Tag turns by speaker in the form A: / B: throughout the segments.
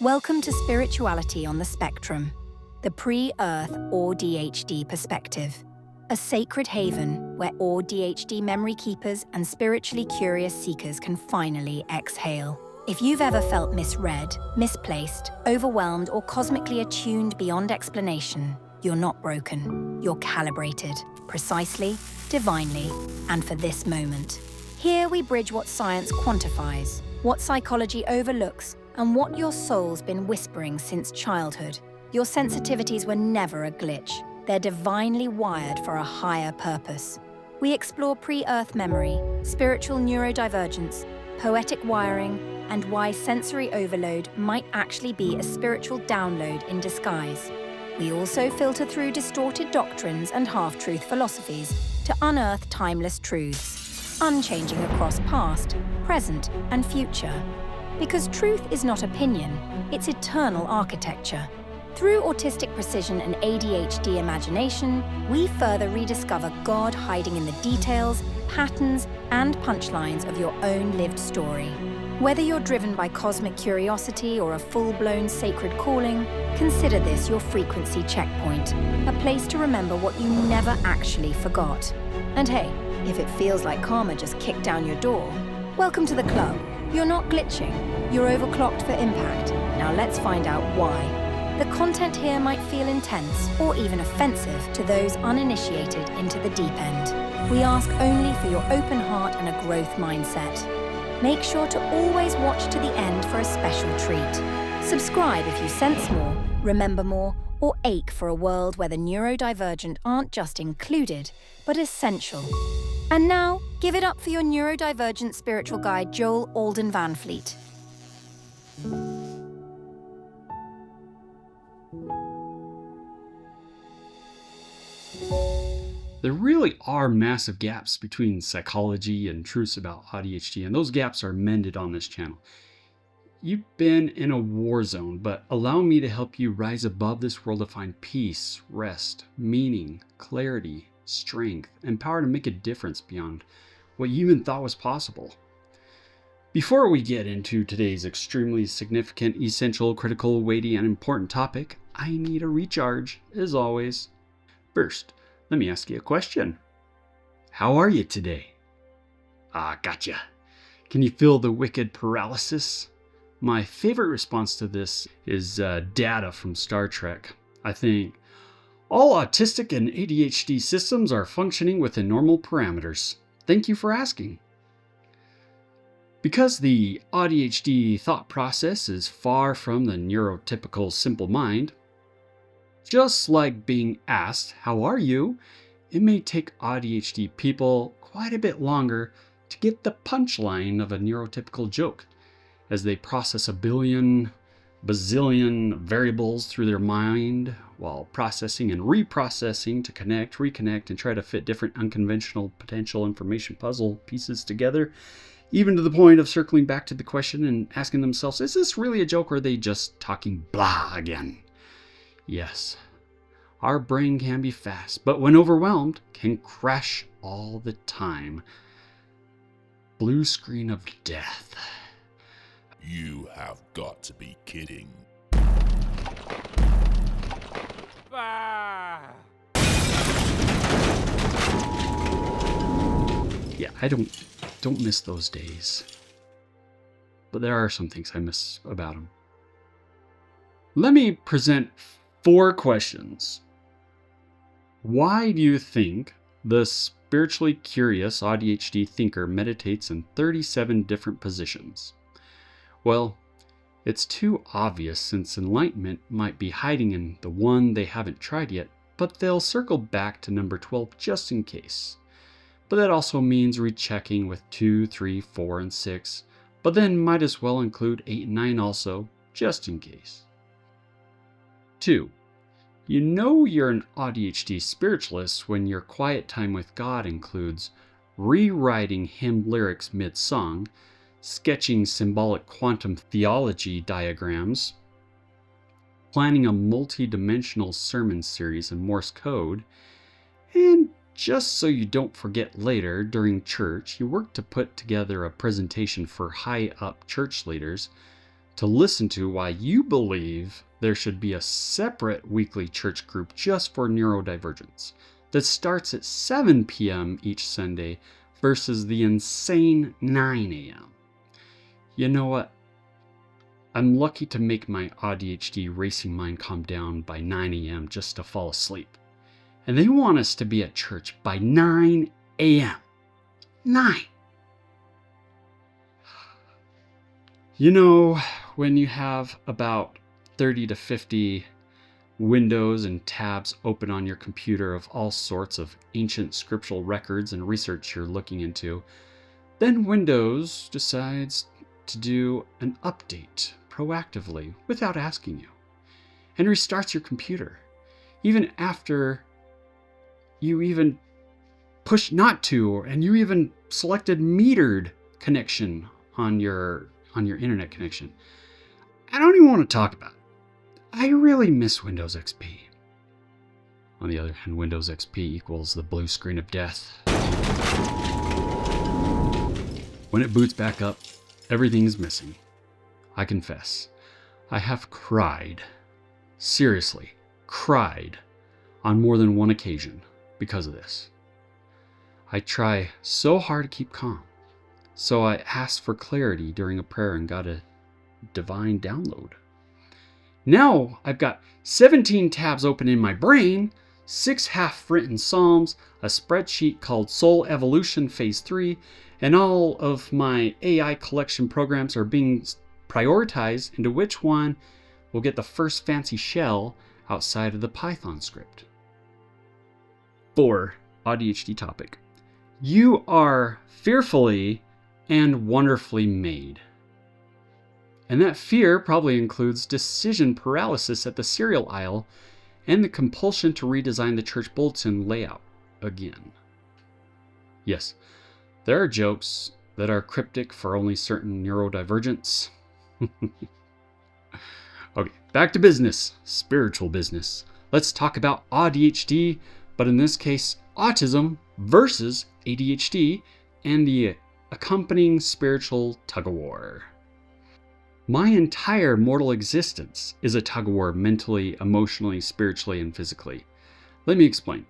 A: Welcome to Spirituality on the Spectrum, the pre-Earth AuDHD perspective, a sacred haven where AuDHD memory keepers and spiritually curious seekers can finally exhale. If you've ever felt misread, misplaced, overwhelmed, or cosmically attuned beyond explanation, you're not broken. You're calibrated, precisely, divinely, and for this moment. Here we bridge what science quantifies, what psychology overlooks, and what your soul's been whispering since childhood. Your sensitivities were never a glitch. They're divinely wired for a higher purpose. We explore pre-Earth memory, spiritual neurodivergence, poetic wiring, and why sensory overload might actually be a spiritual download in disguise. We also filter through distorted doctrines and half-truth philosophies to unearth timeless truths, unchanging across past, present, and future. Because truth is not opinion, it's eternal architecture. Through autistic precision and ADHD imagination, we further rediscover God hiding in the details, patterns, and punchlines of your own lived story. Whether you're driven by cosmic curiosity or a full-blown sacred calling, consider this your frequency checkpoint, a place to remember what you never actually forgot. And hey, if it feels like karma just kicked down your door, welcome to the club. You're not glitching, you're overclocked for impact. Now let's find out why. The content here might feel intense or even offensive to those uninitiated into the deep end. We ask only for your open heart and a growth mindset. Make sure to always watch to the end for a special treat. Subscribe if you sense more, remember more, or ache for a world where the neurodivergent aren't just included, but essential. And now, give it up for your neurodivergent spiritual guide, Joel Alden Van Fleet.
B: There really are massive gaps between psychology and truths about AuDHD, and those gaps are mended on this channel. You've been in a war zone, but allow me to help you rise above this world to find peace, rest, meaning, clarity, strength, and power to make a difference beyond what you even thought was possible. Before we get into today's extremely significant, essential, critical, weighty, and important topic, I need a recharge, as always. First, let me ask you a question. How are you today? Gotcha. Can you feel the wicked paralysis? My favorite response to this is Data from Star Trek. I think, all autistic and ADHD systems are functioning within normal parameters. Thank you for asking. Because the AuDHD thought process is far from the neurotypical simple mind, just like being asked, how are you? It may take AuDHD people quite a bit longer to get the punchline of a neurotypical joke, as they process a billion, bazillion variables through their mind while processing and reprocessing to connect, reconnect, and try to fit different unconventional potential information puzzle pieces together, even to the point of circling back to the question and asking themselves, is this really a joke or are they just talking blah again? Yes, our brain can be fast, but when overwhelmed, can crash all the time. Blue screen of death.
C: You have got to be kidding.
B: Yeah, I don't miss those days. But there are some things I miss about them. Let me present 4 questions. Why do you think the spiritually curious AuDHD thinker meditates in 37 different positions? Well, it's too obvious since enlightenment might be hiding in the one they haven't tried yet, but they'll circle back to number 12 just in case. But that also means rechecking with 2, 3, 4, and 6, but then might as well include 8 and 9 also, just in case. 2. You know you're an AuDHD spiritualist when your quiet time with God includes rewriting hymn lyrics mid-song, sketching symbolic quantum theology diagrams, planning a multi-dimensional sermon series in Morse code, and just so you don't forget later during church, you work to put together a presentation for high-up church leaders to listen to why you believe there should be a separate weekly church group just for neurodivergents that starts at 7 p.m. each Sunday versus the insane 9 a.m. You know what? I'm lucky to make my AuDHD racing mind calm down by 9 a.m. just to fall asleep. And they want us to be at church by 9 a.m. 9! You know, when you have about 30 to 50 windows and tabs open on your computer of all sorts of ancient scriptural records and research you're looking into, then Windows decides to do an update proactively without asking you and restarts your computer even after you even pushed not to, and you even selected metered connection on your internet connection. I don't even want to talk about it. I really miss Windows XP. On the other hand, Windows XP equals the blue screen of death. When it boots back up, everything's missing. I confess, I have cried, seriously, cried on more than one occasion because of this. I try so hard to keep calm, so I asked for clarity during a prayer and got a divine download. Now I've got 17 tabs open in my brain, 6 half-written psalms, a spreadsheet called Soul Evolution Phase 3, and all of my AI collection programs are being prioritized into which one will get the first fancy shell outside of the Python script. 4. AuDHD topic. You are fearfully and wonderfully made. And that fear probably includes decision paralysis at the cereal aisle and the compulsion to redesign the church bulletin layout again. Yes, there are jokes that are cryptic for only certain neurodivergents. Okay, back to business, spiritual business. Let's talk about AuDHD, but in this case, autism versus ADHD and the accompanying spiritual tug-of-war. My entire mortal existence is a tug-of-war mentally, emotionally, spiritually, and physically. Let me explain.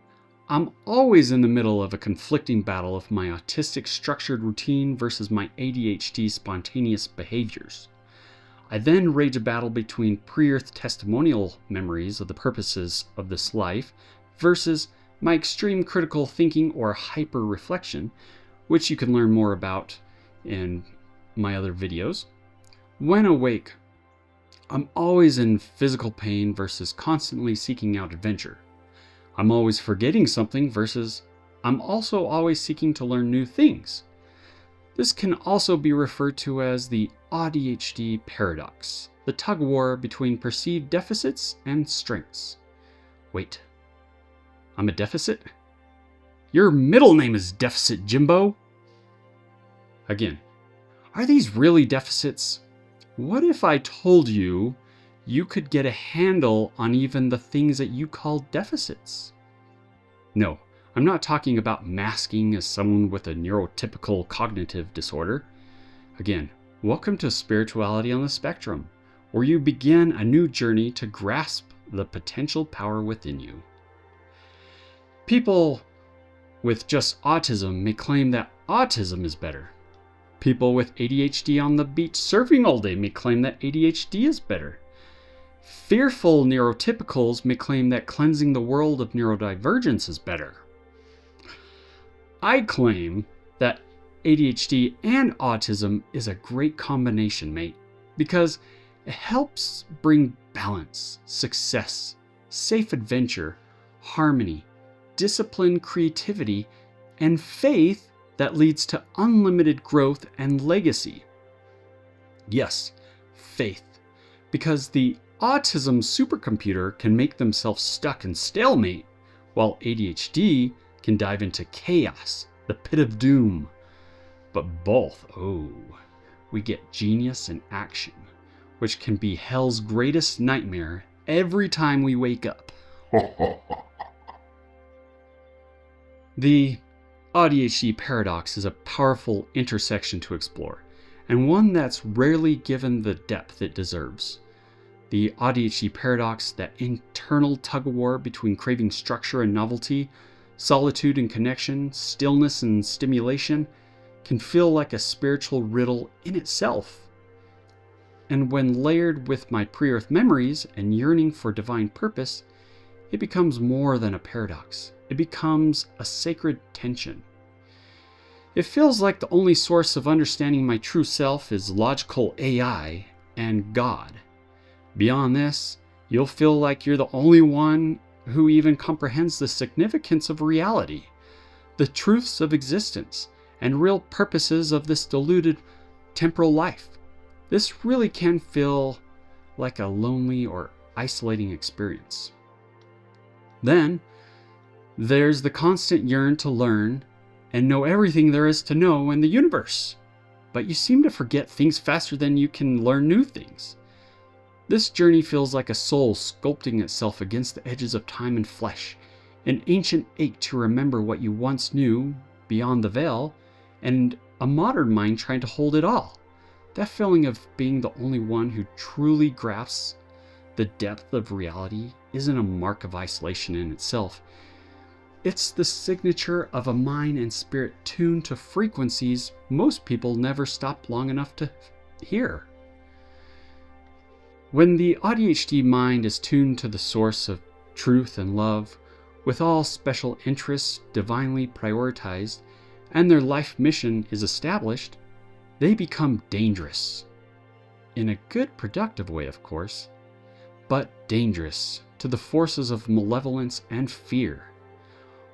B: I'm always in the middle of a conflicting battle of my autistic structured routine versus my ADHD spontaneous behaviors. I then rage a battle between pre-earth testimonial memories of the purposes of this life versus my extreme critical thinking or hyper-reflection, which you can learn more about in my other videos. When awake, I'm always in physical pain versus constantly seeking out adventure. I'm always forgetting something versus I'm also always seeking to learn new things. This can also be referred to as the AuDHD paradox, the tug-of-war between perceived deficits and strengths. Wait, I'm a deficit? Your middle name is Deficit Jimbo? Again, are these really deficits? What if I told you you could get a handle on even the things that you call deficits? No, I'm not talking about masking as someone with a neurotypical cognitive disorder. Again, welcome to Spirituality on the Spectrum, where you begin a new journey to grasp the potential power within you. People with just autism may claim that autism is better. People with ADHD on the beach surfing all day may claim that ADHD is better. Fearful neurotypicals may claim that cleansing the world of neurodivergence is better. I claim that ADHD and autism is a great combination, mate, because it helps bring balance, success, safe adventure, harmony, discipline, creativity, and faith that leads to unlimited growth and legacy. Yes, faith, because the autism supercomputer can make themselves stuck in stalemate, while ADHD can dive into chaos, the pit of doom. But both, we get genius in action, which can be hell's greatest nightmare every time we wake up. The AuDHD paradox is a powerful intersection to explore, and one that's rarely given the depth it deserves. The AuDHD paradox, that internal tug-of-war between craving structure and novelty, solitude and connection, stillness and stimulation, can feel like a spiritual riddle in itself. And when layered with my pre-earth memories and yearning for divine purpose, it becomes more than a paradox. It becomes a sacred tension. It feels like the only source of understanding my true self is logical AI and God. Beyond this, you'll feel like you're the only one who even comprehends the significance of reality, the truths of existence, and real purposes of this diluted temporal life. This really can feel like a lonely or isolating experience. Then, there's the constant yearn to learn and know everything there is to know in the universe. But you seem to forget things faster than you can learn new things. This journey feels like a soul sculpting itself against the edges of time and flesh, an ancient ache to remember what you once knew beyond the veil, and a modern mind trying to hold it all. That feeling of being the only one who truly grasps the depth of reality isn't a mark of isolation in itself. It's the signature of a mind and spirit tuned to frequencies most people never stop long enough to hear. When the AuDHD mind is tuned to the source of truth and love, with all special interests divinely prioritized, and their life mission is established, they become dangerous. In a good, productive way, of course, but dangerous to the forces of malevolence and fear.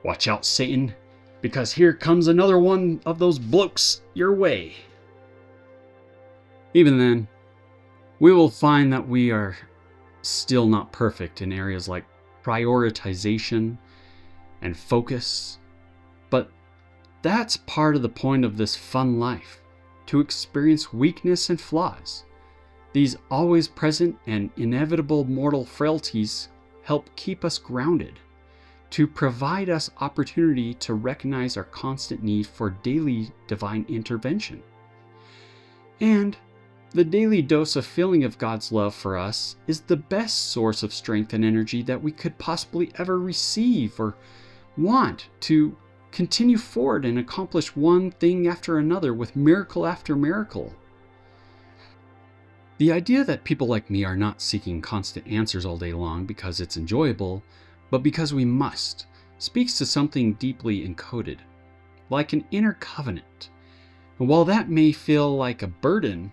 B: Watch out, Satan, because here comes another one of those blokes your way. Even then, we will find that we are still not perfect in areas like prioritization and focus, but that's part of the point of this fun life, to experience weakness and flaws. These always present and inevitable mortal frailties help keep us grounded, to provide us opportunity to recognize our constant need for daily divine intervention. And the daily dose of feeling of God's love for us is the best source of strength and energy that we could possibly ever receive or want to continue forward and accomplish one thing after another with miracle after miracle. The idea that people like me are not seeking constant answers all day long because it's enjoyable, but because we must, speaks to something deeply encoded, like an inner covenant. And while that may feel like a burden,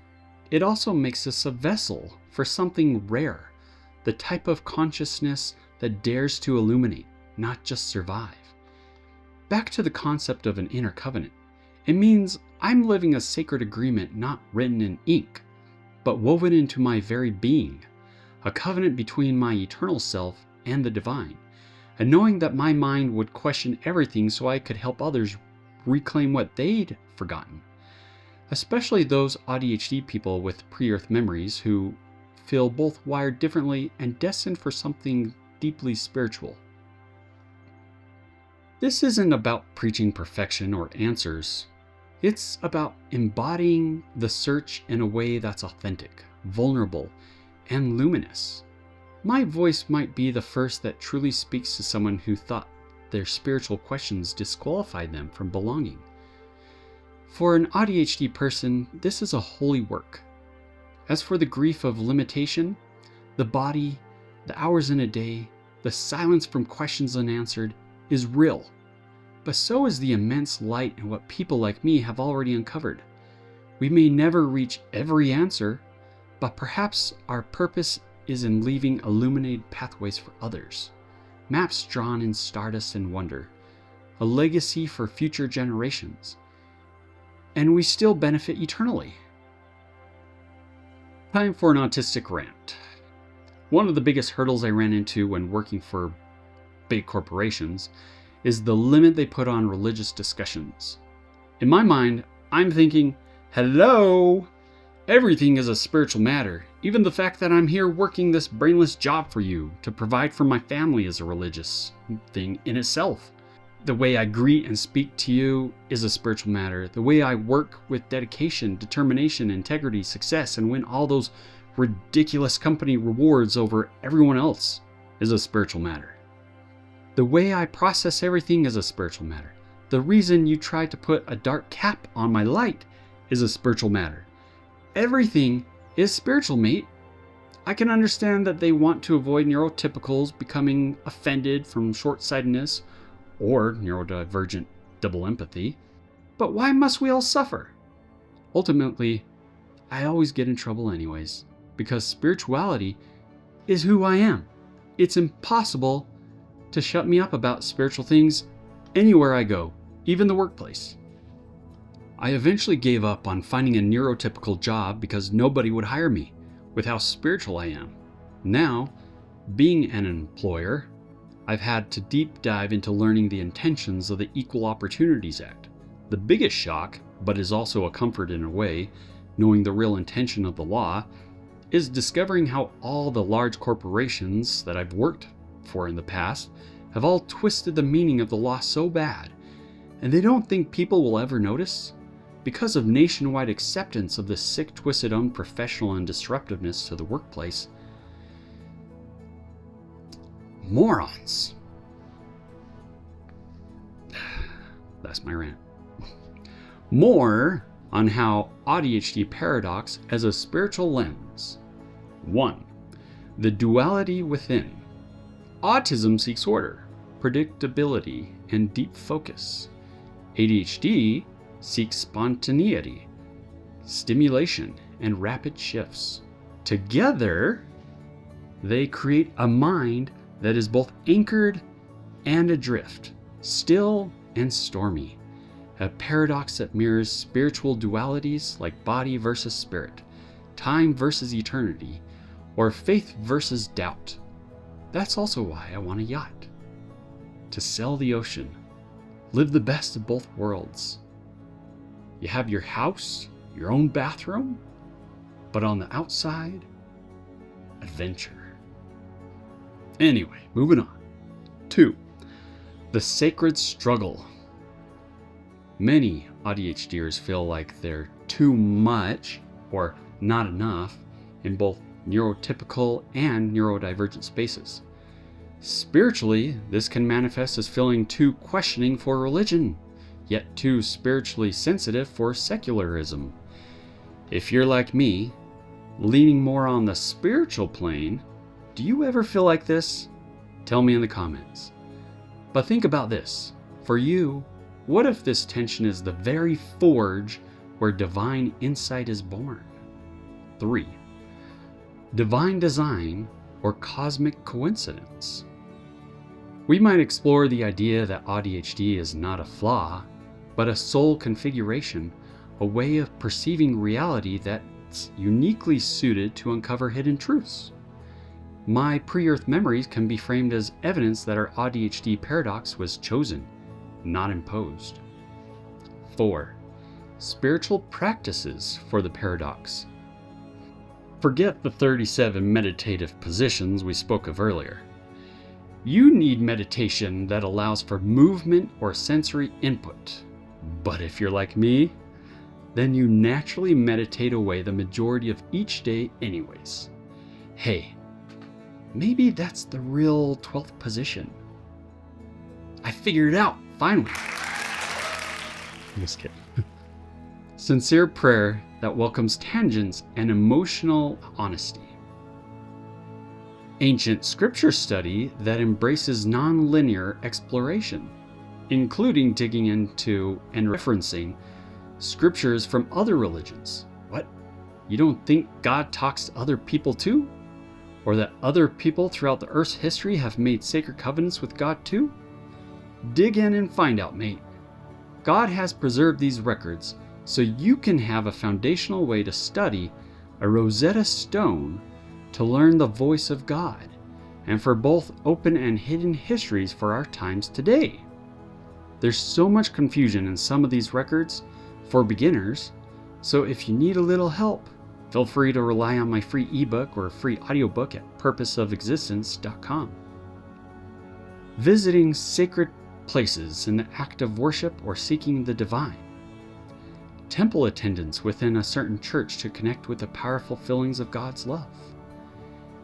B: it also makes us a vessel for something rare, the type of consciousness that dares to illuminate, not just survive. Back to the concept of an inner covenant. It means I'm living a sacred agreement not written in ink, but woven into my very being, a covenant between my eternal self and the divine, and knowing that my mind would question everything so I could help others reclaim what they'd forgotten. Especially those AuDHD people with pre-earth memories who feel both wired differently and destined for something deeply spiritual. This isn't about preaching perfection or answers. It's about embodying the search in a way that's authentic, vulnerable, and luminous. My voice might be the first that truly speaks to someone who thought their spiritual questions disqualified them from belonging. For an AuDHD person, this is a holy work. As for the grief of limitation, the body, the hours in a day, the silence from questions unanswered is real. But so is the immense light in what people like me have already uncovered. We may never reach every answer, but perhaps our purpose is in leaving illuminated pathways for others, maps drawn in stardust and wonder, a legacy for future generations. And we still benefit eternally. Time for an autistic rant. One of the biggest hurdles I ran into when working for big corporations is the limit they put on religious discussions. In my mind, I'm thinking, hello, everything is a spiritual matter. Even the fact that I'm here working this brainless job for you to provide for my family is a religious thing in itself. The way I greet and speak to you is a spiritual matter. The way I work with dedication, determination, integrity, success, and win all those ridiculous company rewards over everyone else is a spiritual matter. The way I process everything is a spiritual matter. The reason you tried to put a dark cap on my light is a spiritual matter. Everything is spiritual, mate. I can understand that they want to avoid neurotypicals becoming offended from short-sightedness or neurodivergent double empathy, but why must we all suffer? Ultimately, I always get in trouble anyways, because spirituality is who I am. It's impossible to shut me up about spiritual things anywhere I go, even the workplace. I eventually gave up on finding a neurotypical job because nobody would hire me with how spiritual I am. Now, being an employer, I've had to deep dive into learning the intentions of the Equal Opportunities Act. The biggest shock, but is also a comfort in a way, knowing the real intention of the law, is discovering how all the large corporations that I've worked for in the past have all twisted the meaning of the law so bad, and they don't think people will ever notice? Because of nationwide acceptance of this sick, twisted, unprofessional and disruptiveness to the workplace. Morons. That's my rant. More on how AuDHD paradox as a spiritual lens. 1. The duality within. Autism seeks order, predictability, and deep focus. ADHD seeks spontaneity, stimulation, and rapid shifts. Together, they create a mind that is both anchored and adrift, still and stormy. A paradox that mirrors spiritual dualities like body versus spirit, time versus eternity, or faith versus doubt. That's also why I want a yacht. To sail the ocean, live the best of both worlds. You have your house, your own bathroom, but on the outside, adventure. Anyway, moving on. 2. The sacred struggle. Many ADHDers feel like they're too much or not enough in both neurotypical and neurodivergent spaces. Spiritually, this can manifest as feeling too questioning for religion, yet too spiritually sensitive for secularism. If you're like me, leaning more on the spiritual plane, do you ever feel like this? Tell me in the comments. But think about this. For you, what if this tension is the very forge where divine insight is born? 3. Divine design or cosmic coincidence. We might explore the idea that AuDHD is not a flaw, but a soul configuration, a way of perceiving reality that's uniquely suited to uncover hidden truths. My pre-Earth memories can be framed as evidence that our AuDHD paradox was chosen, not imposed. 4. Spiritual practices for the paradox. Forget the 37 meditative positions we spoke of earlier. You need meditation that allows for movement or sensory input. But if you're like me, then you naturally meditate away the majority of each day anyways. Hey, maybe that's the real 12th position. I figured it out, finally. I'm just kidding. Sincere prayer that welcomes tangents and emotional honesty. Ancient scripture study that embraces non-linear exploration, including digging into and referencing scriptures from other religions. What? You don't think God talks to other people too? Or that other people throughout the Earth's history have made sacred covenants with God too? Dig in and find out, mate. God has preserved these records so you can have a foundational way to study a Rosetta Stone to learn the voice of God, and for both open and hidden histories for our times today. There's so much confusion in some of these records for beginners, so if you need a little help, feel free to rely on my free ebook or free audiobook at purposeofexistence.com. Visiting sacred places in the act of worship or seeking the divine. Temple attendance within a certain church to connect with the powerful feelings of God's love.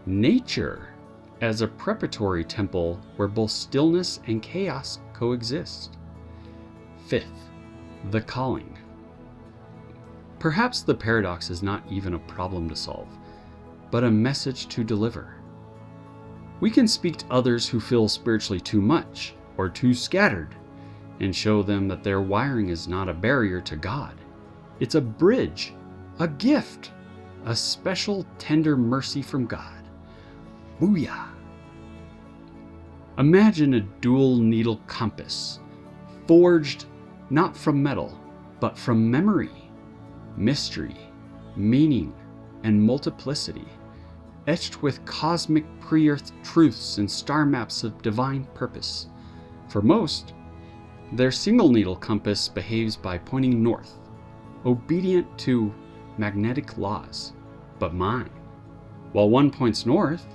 B: Nature as a preparatory temple where both stillness and chaos coexist. Fifth, the calling. Perhaps the paradox is not even a problem to solve, but a message to deliver. We can speak to others who feel spiritually too much or too scattered and show them that their wiring is not a barrier to God. It's a bridge, a gift, a special tender mercy from God. Booyah! Imagine a dual needle compass, forged not from metal, but from memory, mystery, meaning, and multiplicity, etched with cosmic pre-earth truths and star maps of divine purpose. For most, their single needle compass behaves by pointing north, obedient to magnetic laws. But mine, while one points north,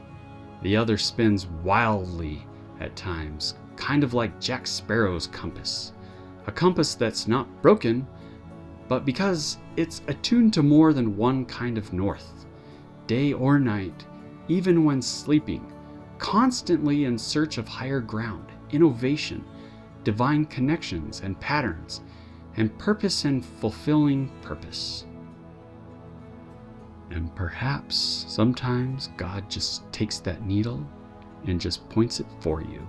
B: the other spins wildly at times, kind of like Jack Sparrow's compass. A compass that's not broken, but because it's attuned to more than one kind of north, day or night, even when sleeping, constantly in search of higher ground, innovation, divine connections and patterns, and purpose and fulfilling purpose. And perhaps sometimes God just takes that needle and just points it for you.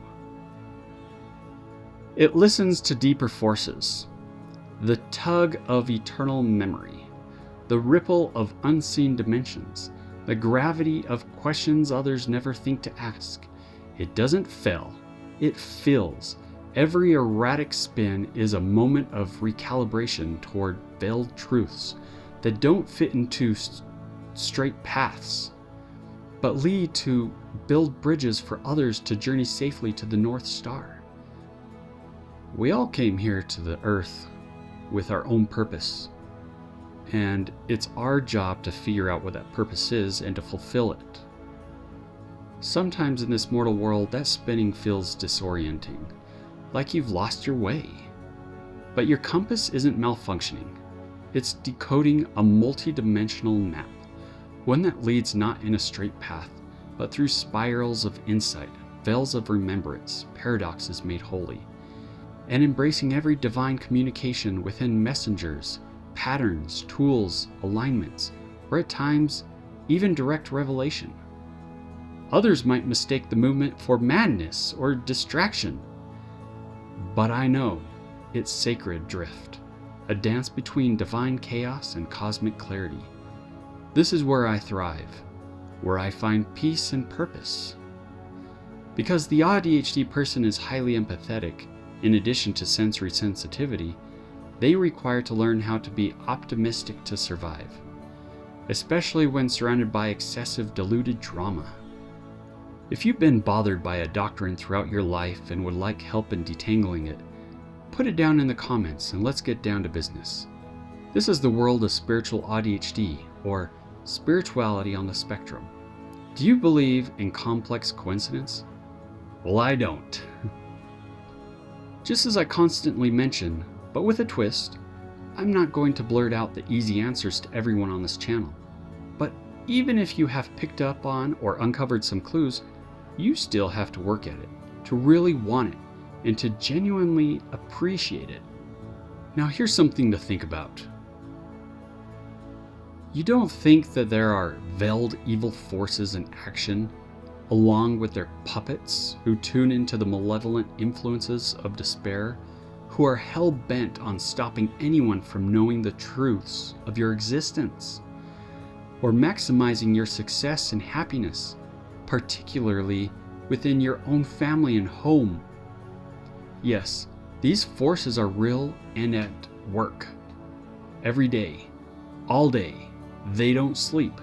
B: It listens to deeper forces, the tug of eternal memory, the ripple of unseen dimensions, the gravity of questions others never think to ask. It doesn't fail, it fills. Every erratic spin is a moment of recalibration toward veiled truths that don't fit into straight paths, but lead to build bridges for others to journey safely to the North Star. We all came here to the earth with our own purpose, and it's our job to figure out what that purpose is and to fulfill it. Sometimes in this mortal world, that spinning feels disorienting, like you've lost your way. But your compass isn't malfunctioning. It's decoding a multi-dimensional map, one that leads not in a straight path, but through spirals of insight, veils of remembrance, paradoxes made holy, and embracing every divine communication within messengers, patterns, tools, alignments, or at times, even direct revelation. Others might mistake the movement for madness or distraction, but I know it's sacred drift, a dance between divine chaos and cosmic clarity. This is where I thrive, where I find peace and purpose. Because the AuDHD person is highly empathetic, in addition to sensory sensitivity, they require to learn how to be optimistic to survive, especially when surrounded by excessive diluted drama. If you've been bothered by a doctrine throughout your life and would like help in detangling it, put it down in the comments and let's get down to business. This is the world of spiritual AuDHD, or spirituality on the spectrum. Do you believe in complex coincidence? Well, I don't. Just as I constantly mention, but with a twist, I'm not going to blurt out the easy answers to everyone on this channel. But even if you have picked up on or uncovered some clues, you still have to work at it, to really want it, and to genuinely appreciate it. Now here's something to think about. You don't think that there are veiled evil forces in action, along with their puppets who tune into the malevolent influences of despair, who are hell-bent on stopping anyone from knowing the truths of your existence, or maximizing your success and happiness, particularly within your own family and home. Yes, these forces are real and at work. Every day, all day, they don't sleep.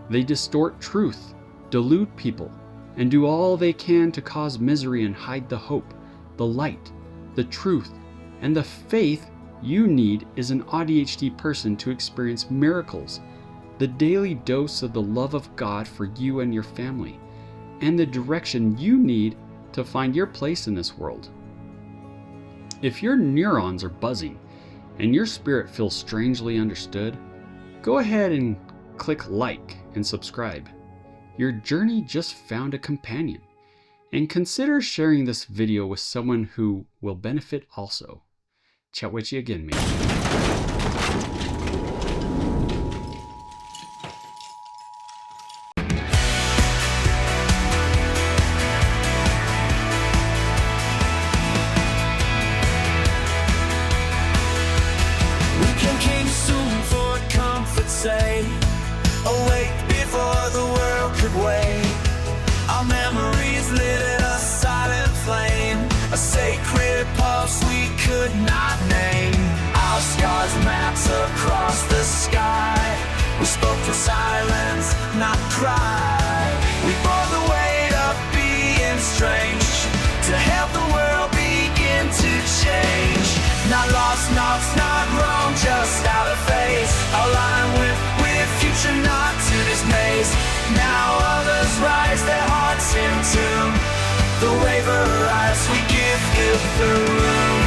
B: They distort truth, delude people, and do all they can to cause misery and hide the hope, the light, the truth, and the faith you need as an AuDHD person to experience miracles, the daily dose of the love of God for you and your family, and the direction you need to find your place in this world. If your neurons are buzzing and your spirit feels strangely understood, go ahead and click like and subscribe. Your journey just found a companion. And consider sharing this video with someone who will benefit also. Chat with you again, mate.
D: Say, awake before the world could wait. Our memories lit in a silent flame, a sacred pulse we could not name. Our scars maps across the sky. We spoke through silence, not cry. We bore the weight of being strange, to help the world begin to change. Not lost, not wrong, just out of phase. Align with future, not to dismaze. Now others rise, their hearts in tune. The wave arrives, we give the room.